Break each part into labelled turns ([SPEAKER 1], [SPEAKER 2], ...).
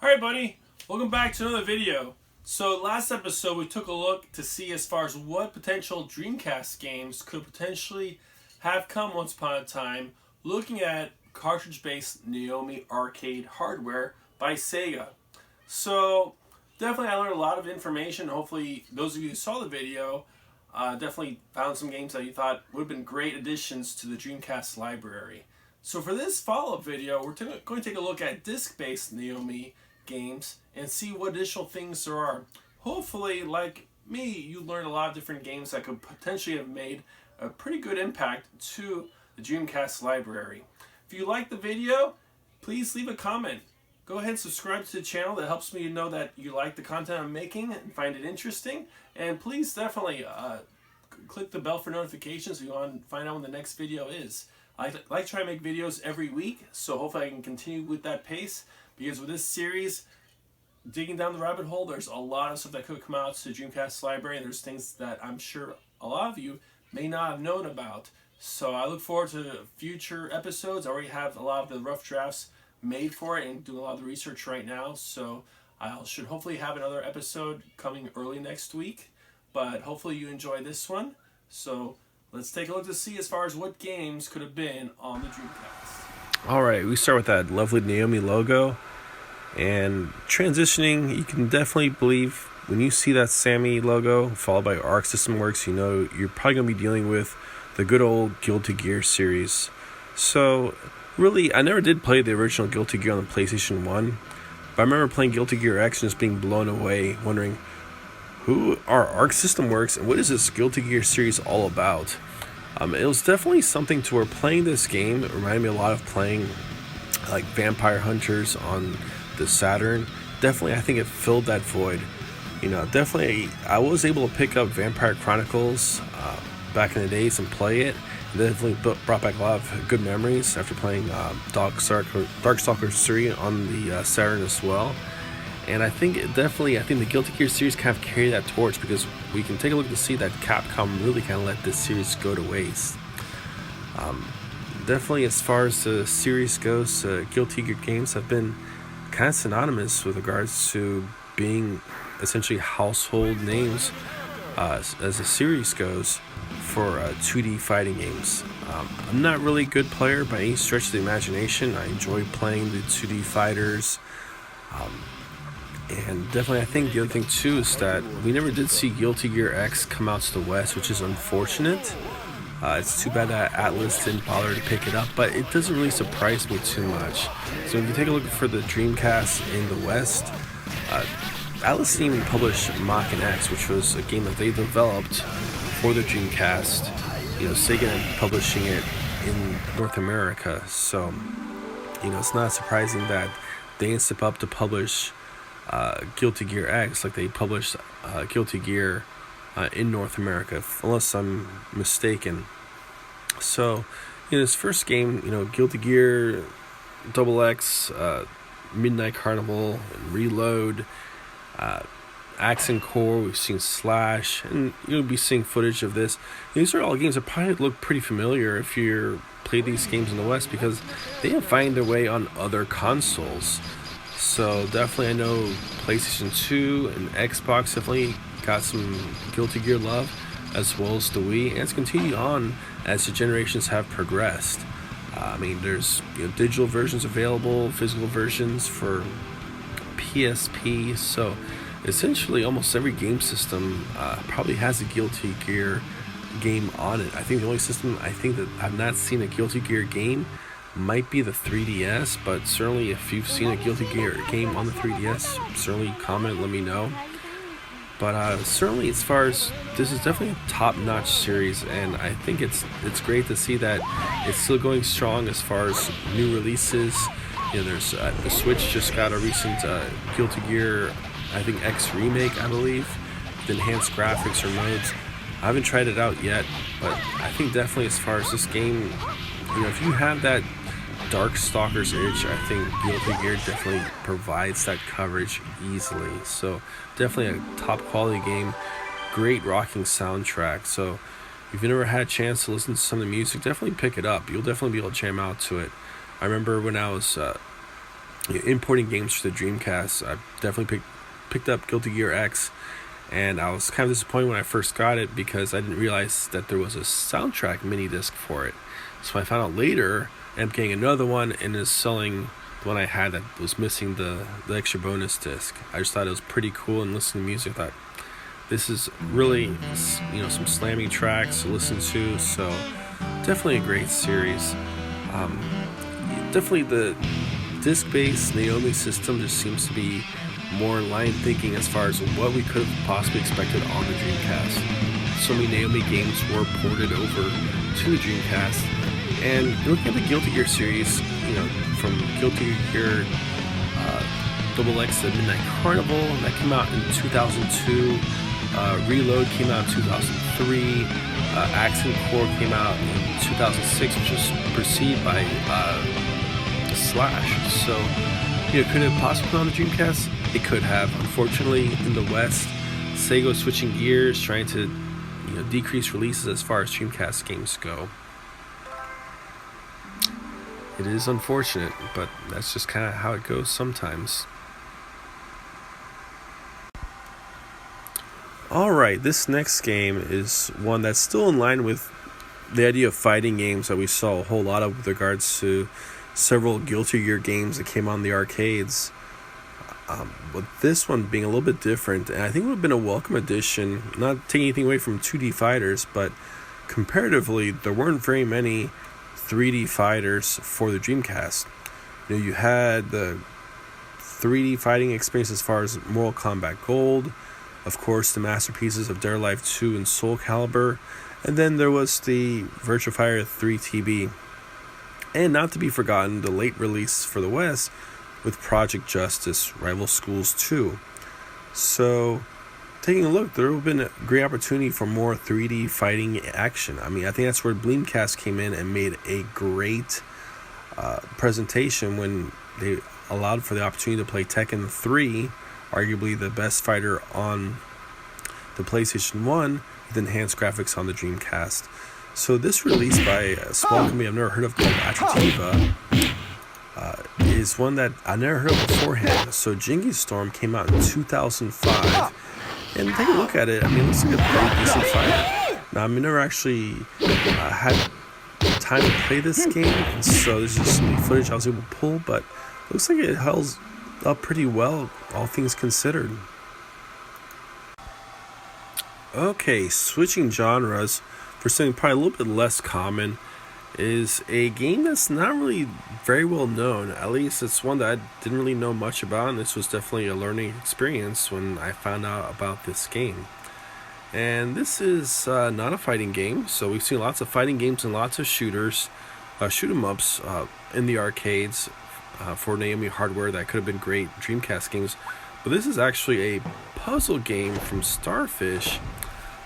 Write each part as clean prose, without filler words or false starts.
[SPEAKER 1] Alright buddy, welcome back to another video. So last episode we took a look to see as far as what potential Dreamcast games could potentially have come once upon a time, looking at cartridge-based Naomi arcade hardware by Sega. So definitely I learned a lot of information. Hopefully those of you who saw the video definitely found some games that you thought would have been great additions to the Dreamcast library. So for this follow-up video, we're going to take a look at disc-based Naomi games and see what additional things there are. Hopefully, like me, you learned a lot of different games that could potentially have made a pretty good impact to the Dreamcast library. If you like the video, please leave a comment. Go ahead and subscribe to the channel. That helps me to know that you like the content I'm making and find it interesting. And please definitely click the bell for notifications if you want to find out when the next video is. I like to try to make videos every week, so hopefully I can continue with that pace, because with this series, digging down the rabbit hole, there's a lot of stuff that could come out to the Dreamcast library, and there's things that I'm sure a lot of you may not have known about. So I look forward to future episodes. I already have a lot of the rough drafts made for it and doing a lot of the research right now, so I should hopefully have another episode coming early next week, but hopefully you enjoy this one. So let's take a look to see as far as what games could have been on the Dreamcast.
[SPEAKER 2] Alright, we start with that lovely Naomi logo. And transitioning, you can definitely believe when you see that Sammy logo followed by Arc System Works, you know you're probably going to be dealing with the good old Guilty Gear series. So, really, I never did play the original Guilty Gear on the PlayStation 1. But I remember playing Guilty Gear X and just being blown away, wondering who are Arc System Works and what is this Guilty Gear series all about? It was definitely something to where playing this game, it reminded me a lot of playing like Vampire Hunters on the Saturn. Definitely, I think it filled that void. You know, definitely, I was able to pick up Vampire Chronicles back in the days and play it. It definitely brought back a lot of good memories after playing Darkstalkers 3 on the Saturn as well. And I think the Guilty Gear series kind of carried that torch, because we can take a look to see that Capcom really kind of let this series go to waste. Definitely, as far as the series goes, Guilty Gear games have been kind of synonymous with regards to being essentially household names as the series goes for 2D fighting games. I'm not really a good player by any stretch of the imagination. I enjoy playing the 2D fighters. And definitely, I think the other thing too is that we never did see Guilty Gear X come out to the West, which is unfortunate. It's too bad that Atlas didn't bother to pick it up, but it doesn't really surprise me too much. So if you take a look for the Dreamcast in the West, Atlas didn't even publish Mach X, which was a game that they developed for the Dreamcast. You know, Sega publishing it in North America. So, you know, it's not surprising that they didn't step up to publish Guilty Gear X like they published Guilty Gear in North America, unless I'm mistaken. So, in his first game, you know, Guilty Gear XX, Midnight Carnival, and Reload, Axe and Core, we've seen Slash, and you'll be seeing footage of this. These are all games that probably look pretty familiar if you played these games in the West, because they didn't find their way on other consoles. So definitely, I know PlayStation 2 and Xbox definitely got some Guilty Gear love, as well as the Wii, and it's continued on as the generations have progressed. I mean, there's digital versions available, physical versions for PSP, so essentially almost every game system probably has a Guilty Gear game on it. I think the only system I think that I've not seen a Guilty Gear game might be the 3DS, but certainly if you've seen a Guilty Gear game on the 3DS, certainly comment, let me know. But certainly, as far as this is definitely a top-notch series, and I think it's great to see that it's still going strong as far as new releases. You know, there's the Switch just got a recent Guilty Gear, I think X remake, I believe, with enhanced graphics or modes. I haven't tried it out yet, but I think definitely as far as this game, you know, if you have that Darkstalkers itch, I think Guilty Gear definitely provides that coverage easily. So definitely a top quality game, great rocking soundtrack. So if you've never had a chance to listen to some of the music, definitely pick it up. You'll definitely be able to jam out to it. I remember when I was importing games for the Dreamcast. I definitely picked up Guilty Gear X, and I was kind of disappointed when I first got it because I didn't realize that there was a soundtrack mini disc for it. So I found out later, I ended up getting another one and is selling the one I had that was missing the extra bonus disc. I just thought it was pretty cool, and listening to music, I thought this is really, some slamming tracks to listen to. So definitely a great series. Definitely the disc-based Naomi system just seems to be more in line thinking as far as what we could have possibly expected on the Dreamcast. So many Naomi games were ported over to the Dreamcast. And looking at the Guilty Gear series, from Guilty Gear XX to Midnight Carnival, that came out in 2002. Reload came out in 2003. Accent Core came out in 2006, which was preceded by Slash. So, could it have possibly been on the Dreamcast? It could have. Unfortunately, in the West, Sega was switching gears, trying to decrease releases as far as Dreamcast games go. It is unfortunate, but that's just kind of how it goes sometimes. Alright, this next game is one that's still in line with the idea of fighting games that we saw a whole lot of with regards to several Guilty Gear games that came on the arcades. But this one being a little bit different, and I think it would have been a welcome addition, not taking anything away from 2D fighters, but comparatively, there weren't very many 3D fighters for the Dreamcast. You had the 3D fighting experience as far as Mortal Kombat Gold, of course the masterpieces of Dare Life 2 and Soul Calibur, and then there was the Virtua Fighter 3TB, and not to be forgotten, the late release for the West with Project Justice Rival Schools 2. So taking a look, there would have been a great opportunity for more 3D fighting action. I think that's where Dreamcast came in and made a great presentation when they allowed for the opportunity to play Tekken 3, arguably the best fighter on the PlayStation 1, with enhanced graphics on the Dreamcast. So this release by a small company I've never heard of called Attritiva is one that I never heard of beforehand. So Jingy Storm came out in 2005. And take a look at it. It looks like a pretty decent fighter. Now, I never actually had time to play this game, and so there's just some footage I was able to pull, but it looks like it holds up pretty well, all things considered. Okay, switching genres for something probably a little bit less common is a game that's not really very well known. At least it's one that I didn't really know much about, and this was definitely a learning experience when I found out about this game. And this is not a fighting game, so we've seen lots of fighting games and lots of shooters, shoot 'em ups in the arcades for Naomi hardware that could have been great Dreamcast games. But this is actually a puzzle game from Starfish,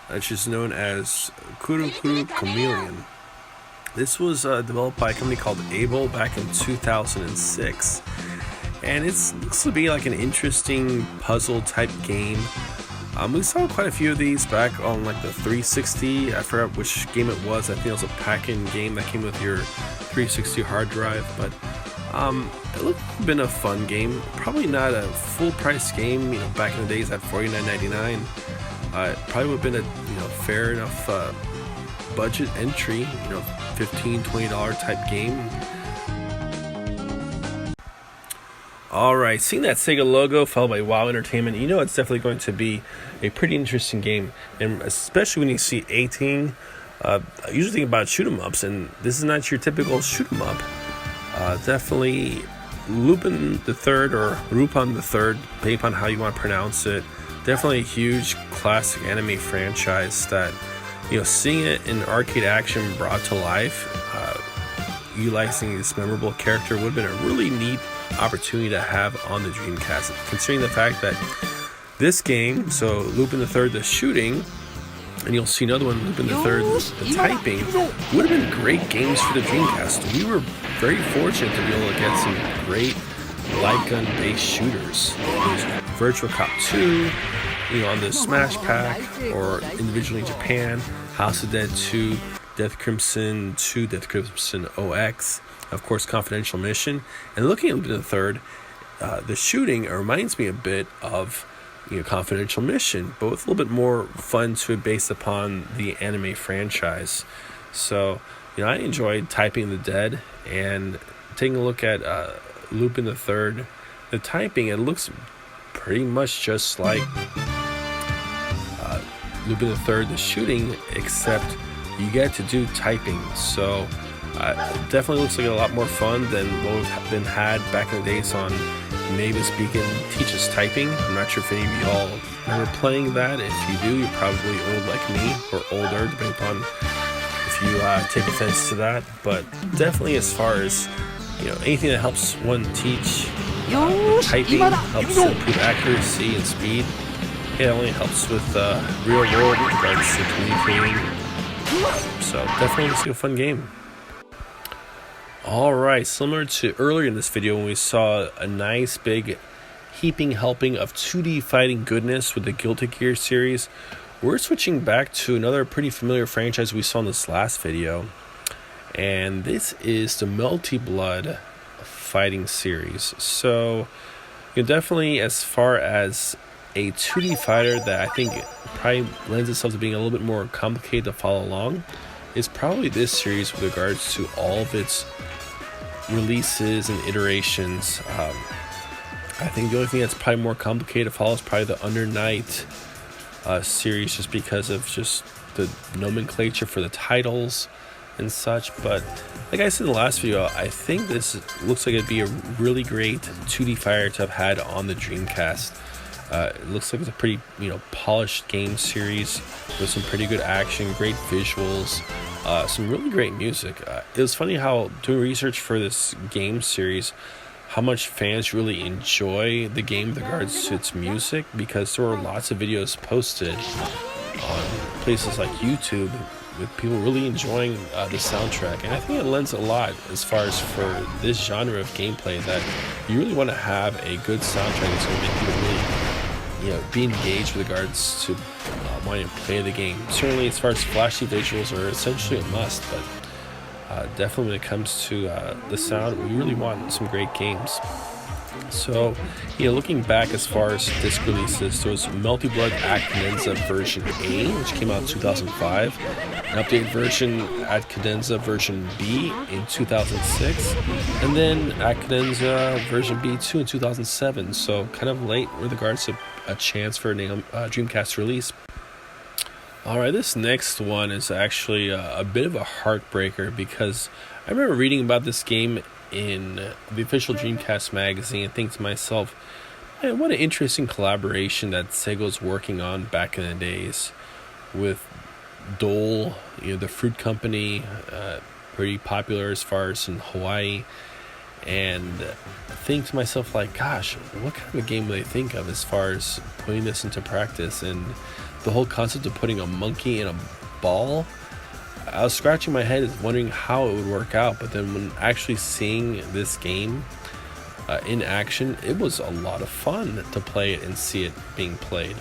[SPEAKER 2] which is known as Kuru Kuru Chameleon. This was developed by a company called Able back in 2006. And it looks to be like an interesting puzzle type game. We saw quite a few of these back on like the 360. I forgot which game it was. I think it was a pack-in game that came with your 360 hard drive. But it looked to have been a fun game. Probably not a full price game. Back in the days at $49.99. It probably would have been a fair enough budget entry. $15, $20 type game. Alright, seeing that Sega logo followed by WoW Entertainment, it's definitely going to be a pretty interesting game. And especially when you see 18, I usually think about shoot 'em ups, and this is not your typical shoot 'em up. Definitely Lupin the Third, or Lupin the Third, depending upon how you want to pronounce it. Definitely a huge classic anime franchise that, seeing it in arcade action brought to life, utilizing this memorable character would have been a really neat opportunity to have on the Dreamcast, considering the fact that this game, so Lupin the Third, the shooting, and you'll see another one, Lupin the Third, the typing, would have been great games for the Dreamcast. We were very fortunate to be able to get some great light gun based shooters. There's Virtua Cop 2, on the Smash Pack, or individually in Japan, House of Dead 2, Death Crimson 2, Death Crimson OX, of course, Confidential Mission. And looking at the third, the shooting reminds me a bit of Confidential Mission, but with a little bit more fun to it based upon the anime franchise. So I enjoyed Typing the Dead and taking a look at Lupin the Third. The typing, it looks pretty much just like Lupin the Third, the shooting, except you get to do typing. So it definitely looks like a lot more fun than what we've been had back in the days on Mavis Beacon Teach Us Typing. I'm not sure if any of you all remember playing that. If you do, you're probably old like me, or older, depending upon if you take offense to that. But definitely, as far as anything that helps one teach typing, helps improve accuracy and speed. It only helps with real world with regards to communicating. So definitely it's a fun game. Alright, similar to earlier in this video when we saw a nice big heaping helping of 2D fighting goodness with the Guilty Gear series, we're switching back to another pretty familiar franchise we saw in this last video. And this is the Melty Blood fighting series. So definitely, as far as a 2D fighter that I think probably lends itself to being a little bit more complicated to follow along, is probably this series with regards to all of its releases and iterations. I think the only thing that's probably more complicated to follow is probably the Under Night series, just because of just the nomenclature for the titles and such. But like I said in the last video, I think this looks like it'd be a really great 2D fighter to have had on the Dreamcast. It looks like it's a pretty polished game series with some pretty good action, great visuals, some really great music. It was funny how doing research for this game series, how much fans really enjoy the game with regards to its music, because there were lots of videos posted on places like YouTube with people really enjoying the soundtrack. And I think it lends a lot as far as for this genre of gameplay, that you really want to have a good soundtrack that's going to make people really be engaged with regards to wanting to play the game. Certainly as far as flashy visuals are essentially a must, but definitely when it comes to the sound, we really want some great games. So, looking back as far as disc releases, there was Melty Blood at Cadenza version A, which came out in 2005, an updated version at Cadenza version B in 2006, and then at Cadenza version B2 in 2007, so kind of late with regards to a chance for a Dreamcast release. Alright, this next one is actually a bit of a heartbreaker, because I remember reading about this game in the official Dreamcast magazine and think to myself, man, what an interesting collaboration that Sega was working on back in the days with Dole, the fruit company, pretty popular as far as in Hawaii, and think to myself like, gosh, what kind of a game would they think of as far as putting this into practice? And the whole concept of putting a monkey in a ball, I was scratching my head wondering how it would work out, but then when actually seeing this game in action, it was a lot of fun to play it and see it being played.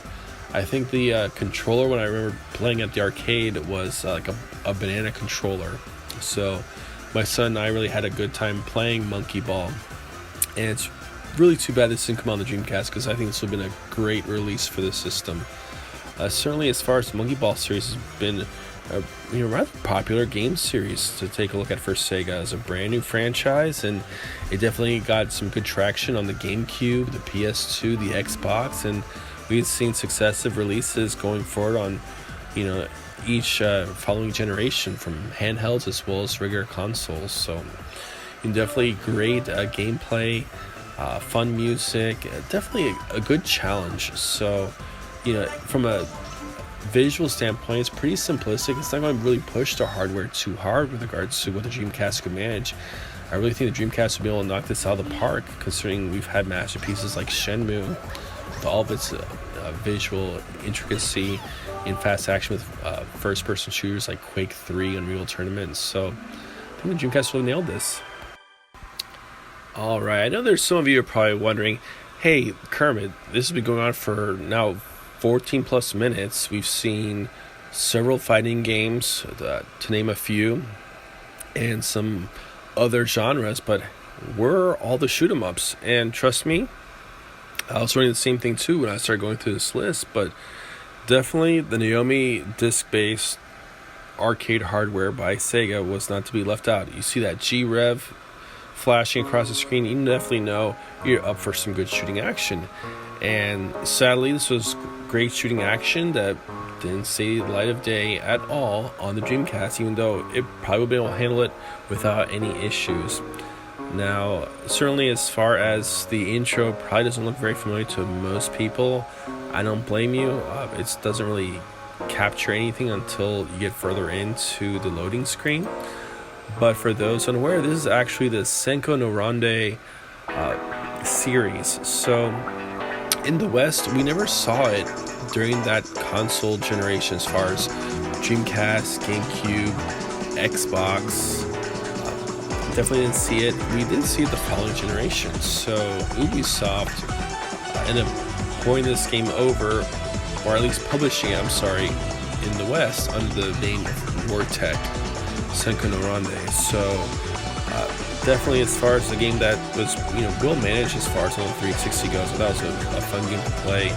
[SPEAKER 2] I think the controller, when I remember playing at the arcade, was like a banana controller. So my son and I really had a good time playing Monkey Ball, and it's really too bad this didn't come on the Dreamcast, because I think this would have been a great release for the system. Certainly as far as the Monkey Ball series has been a rather popular game series to take a look at for Sega as a brand new franchise, and it definitely got some good traction on the GameCube, the PS2, the Xbox, and we've seen successive releases going forward on each following generation, from handhelds as well as regular consoles. So definitely great gameplay, fun music, definitely a good challenge. So from a visual standpoint, it's pretty simplistic. It's not going to really push the hardware too hard with regards to what the Dreamcast could manage. I really think the Dreamcast will be able to knock this out of the park, considering we've had masterpieces like Shenmue with all of its visual intricacy in fast action, with first-person shooters like Quake 3 and Unreal Tournament. So I think the Dreamcast will have nailed this. Alright, I know there's some of you are probably wondering, hey Kermit, this has been going on for now 14 plus minutes. We've seen several fighting games, to name a few, and some other genres, but were all the shoot 'em ups. And trust me, I was running the same thing too when I started going through this list, but definitely the Naomi disc-based arcade hardware by Sega was not to be left out. You see that G-Rev flashing across the screen, you definitely know you're up for some good shooting action. And sadly, this was great shooting action that didn't see the light of day at all on the Dreamcast, even though it probably would be able to handle it without any issues. Now, certainly as far as the intro probably doesn't look very familiar to most people, I don't blame you. It doesn't really capture anything until you get further into the loading screen. But for those unaware, this is actually the Senko no Ronde series. So in the West, we never saw it during that console generation as far as Dreamcast, GameCube, Xbox. Definitely didn't see it. We did see it the following generation. So Ubisoft ended up pouring this game over, or at least publishing it, in the West under the name Vortec Senko no Ronde. So definitely as far as the game that was well managed as far as on the 360 goes, that was a fun game to play.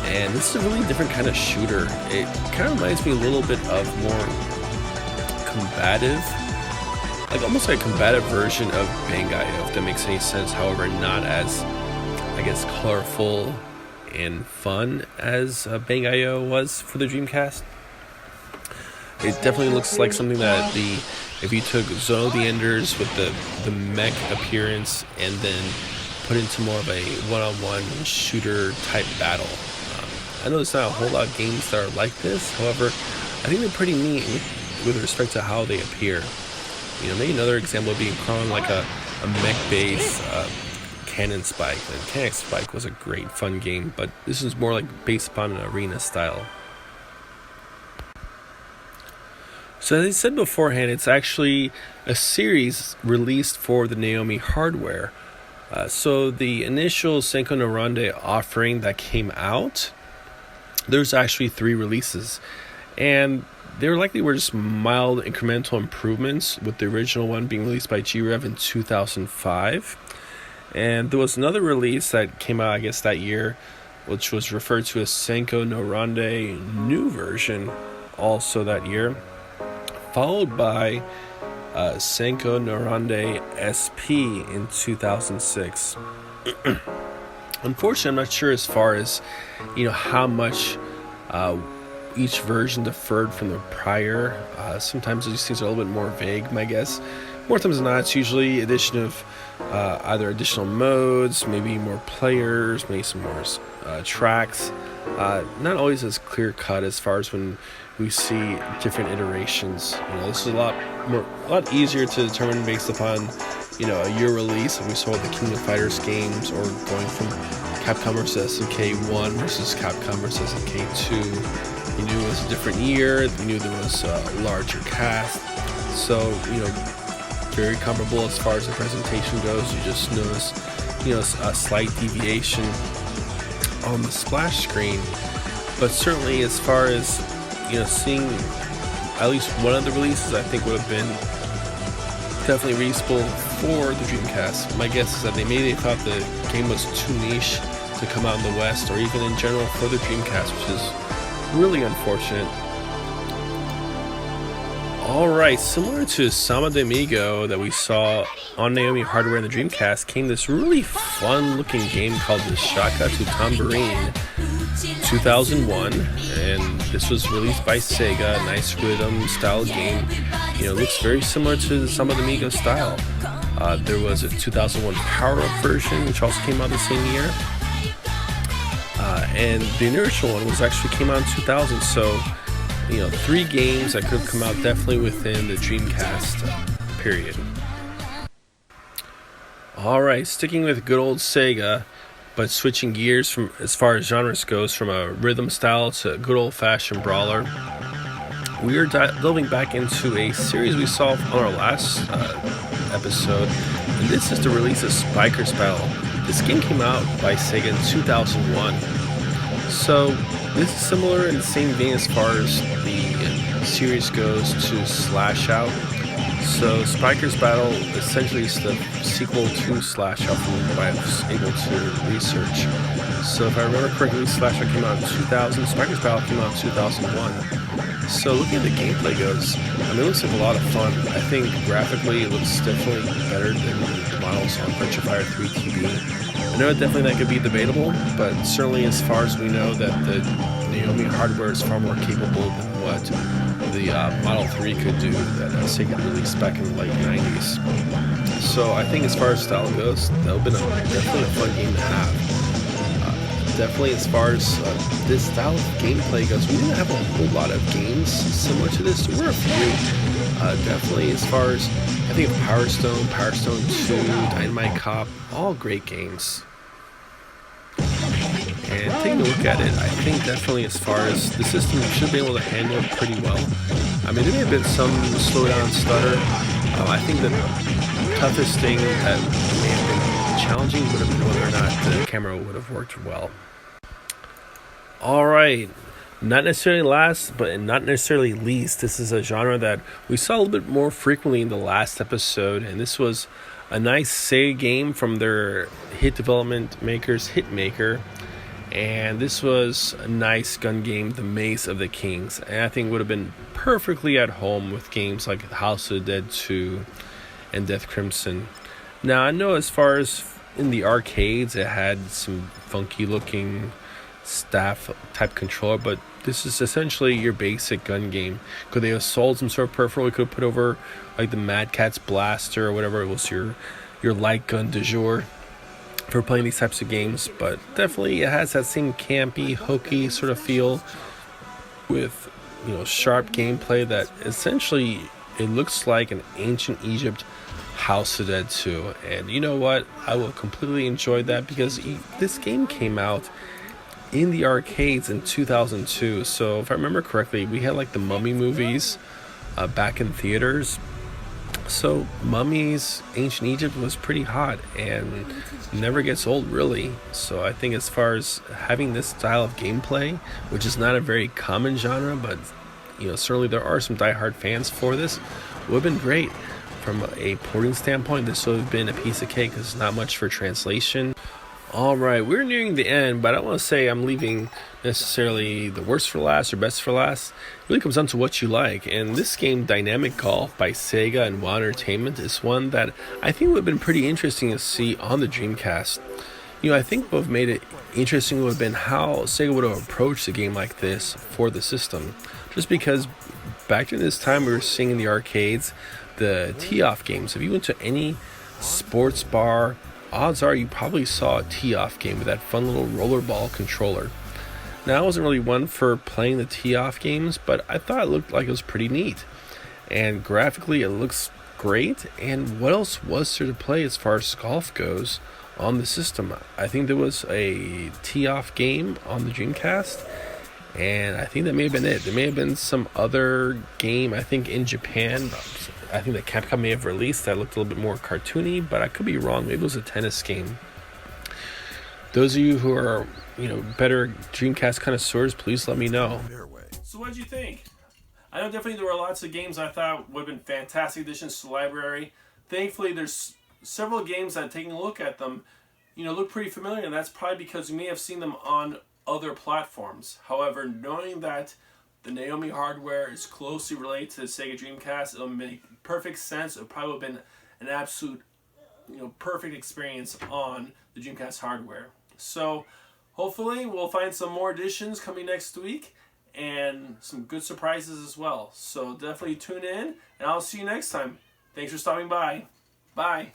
[SPEAKER 2] And this is a really different kind of shooter. It kind of reminds me a little bit of more combative, like almost like a combative version of Bangai-O, if that makes any sense. However, not as, I guess, colorful and fun as Bangai-O was for the Dreamcast. It definitely looks like something that if you took Zone of the Enders with the mech appearance and then put into more of a one-on-one shooter type battle. I know there's not a whole lot of games that are like this. However, I think they're pretty neat with respect to how they appear. Maybe another example would be like a mech-based Cannon Spike. And Cannon Spike was a great fun game, but this is more like based upon an arena style. So as I said beforehand, it's actually a series released for the Naomi hardware. So the initial Senko no Ronde offering that came out, there's actually 3 releases. And they likely were just mild incremental improvements, with the original one being released by G-Rev in 2005. And there was another release that came out, I guess, that year, which was referred to as Senko no Ronde New Version, also that year, followed by Senko no Ronde SP in 2006. Unfortunately, I'm not sure as far as, how much each version differed from the prior. Sometimes these things are a little bit more vague, my guess. More times than not, it's usually addition of either additional modes, maybe more players, maybe some more tracks. Not always as clear cut as far as when we see different iterations. This is a lot easier to determine based upon a year release. And we saw the King of Fighters games, or going from Capcom vs. SNK 1 versus Capcom vs. SNK 2. You knew it was a different year. You knew there was a larger cast. So very comparable as far as the presentation goes. You just notice a slight deviation on the splash screen. But certainly as far as seeing at least one of the releases, I think would have been definitely reasonable for the Dreamcast. My guess is that they thought the game was too niche to come out in the West, or even in general for the Dreamcast, which is really unfortunate. Alright, similar to Sama de Amigo that we saw on Naomi hardware in the Dreamcast, came this really fun looking game called the Shaka to Tambourine 2001, and this was released by Sega. Nice rhythm style game. It looks very similar to the Sama de Amigo style. There was a 2001 power-up version which also came out the same year, and the initial one came out in 2000. So 3 games that could have come out definitely within the Dreamcast period. Alright, sticking with good old Sega, but switching gears from as far as genres goes, from a rhythm style to a good old-fashioned brawler, we are delving back into a series we saw on our last episode, and this is the release of Spiker's Battle. This game came out by Sega in 2001. So this is similar in the same vein as far as the series goes to Slash Out. So Spiker's Battle essentially is the sequel to Slash Up from what I was able to research. So if I remember correctly, Slash Up came out in 2000, Spiker's Battle came out in 2001. So looking at the gameplay goes, I mean, it looks like a lot of fun. I think graphically it looks definitely better than the models on Virtua Fighter 3 TV. I know definitely that could be debatable, but certainly as far as we know that the Naomi hardware is far more capable than what the Model 3 could do that Sega released back in the late 90s. So I think as far as style goes, that would have been definitely a fun game to have. Definitely as far as this style of gameplay goes, we didn't have a whole lot of games similar to this. There were a few. Definitely as far as, I think of Power Stone, Power Stone 2, Dynamite Cop, all great games. And taking a look at it, I think definitely as far as the system should be able to handle it pretty well. I mean, there may have been some slowdown, stutter. I think the toughest thing that may have been challenging would have been whether or not the camera would have worked well. Alright, not necessarily last, but not necessarily least, this is a genre that we saw a little bit more frequently in the last episode, and this was a nice Sega game from their hit development makers, Hitmaker. And this was a nice gun game, The Maze of the Kings. And I think would have been perfectly at home with games like House of the Dead 2 and Death Crimson. Now, I know as far as in the arcades, it had some funky looking staff type controller, but this is essentially your basic gun game. Could they have sold some sort of peripheral we could have put over like the Mad Catz blaster or whatever it was, your light gun du jour for playing these types of games, but definitely it has that same campy, hokey sort of feel with, sharp gameplay that essentially it looks like an ancient Egypt House of Dead 2. And you know what? I will completely enjoy that because this game came out in the arcades in 2002. So if I remember correctly, we had like the Mummy movies back in theaters. So Mummies, Ancient Egypt was pretty hot and never gets old really. So I think as far as having this style of gameplay, which is not a very common genre, but certainly there are some diehard fans for this, would have been great. From a porting standpoint, this would have been a piece of cake because it's not much for translation. Alright, we're nearing the end, but I don't want to say I'm leaving necessarily the worst for last or best for last. It really comes down to what you like, and this game, Dynamic Golf by Sega and WoW Entertainment, is one that I think would have been pretty interesting to see on the Dreamcast. I think what made it interesting would have been how Sega would have approached a game like this for the system. Just because back in this time we were seeing in the arcades the tee-off games. If you went to any sports bar, odds are you probably saw a tee-off game with that fun little rollerball controller. Now, I wasn't really one for playing the tee-off games, but I thought it looked like it was pretty neat. And graphically, it looks great. And what else was there to play as far as golf goes on the system? I think there was a tee-off game on the Dreamcast, and I think that may have been it. There may have been some other game, I think in Japan, I think that Capcom may have released that looked a little bit more cartoony, but I could be wrong. Maybe it was a tennis game. Those of you who are, better Dreamcast connoisseurs, please let me know.
[SPEAKER 1] So what did you think? I know definitely there were lots of games I thought would have been fantastic additions to the library. Thankfully, there's several games that, taking a look at them, look pretty familiar, and that's probably because you may have seen them on other platforms. However, knowing that the Naomi hardware is closely related to the Sega Dreamcast, it'll make perfect sense. It probably would have been an absolute, perfect experience on the Dreamcast hardware. So, hopefully, we'll find some more additions coming next week and some good surprises as well. So, definitely tune in, and I'll see you next time. Thanks for stopping by. Bye.